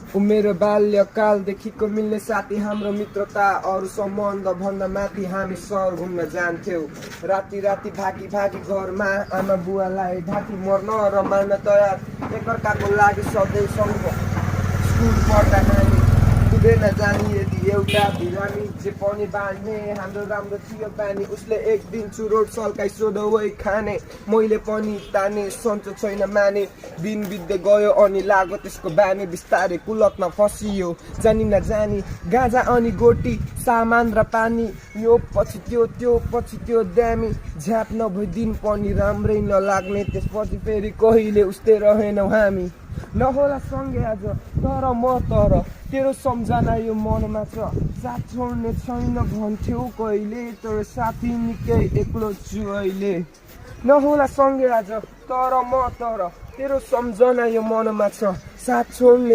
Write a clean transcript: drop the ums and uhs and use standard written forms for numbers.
ऊ मेरो बाल्यकालदेखिको मिल्ने साथी हाम्रो मित्रता अरू सम्बन्ध भन्दा माथि हामी सहर घुम्न जान्थ्यौँ राति राति भागी भागी घरमा आमा बुवालाई ढाकी मर्न र मार्न तयार एकअर्काको लागि सधैँ सँग स्कुल पढ्दा नानी कुदेन जाने यदि एउटा बिरामी जे पनि बाँध्ने हाम्रो राम्रो थियो बानी उसले एक दिन चुरोट सल्काइ सोधौै खाने मैले पनि ताने सन्चो छैन माने दिन बित्दै गयो अनि लाग्यो त्यसको बानी बिस्तारै कुलतमा फसियो जानी नजानी गाँजा अनि गोटी सामान र पानी यो पछि त्यो पछि त्यो दामी झ्याप नभई दिन पनि राम्रै नलाग्ने त्यसपछि फेरि कहिले उस्तै रहेनौँ हामी नहोला सँगै आज तर म तर तेरो सम्झना यो मनमा छ साथ छोड्ने छैन भन्थ्यौ कहिले तर साथी निकै एक्लो छु अहिले नहोला सँगै आज तर म तर तेरो सम्झना यो मनमा छ साथ छोड्ने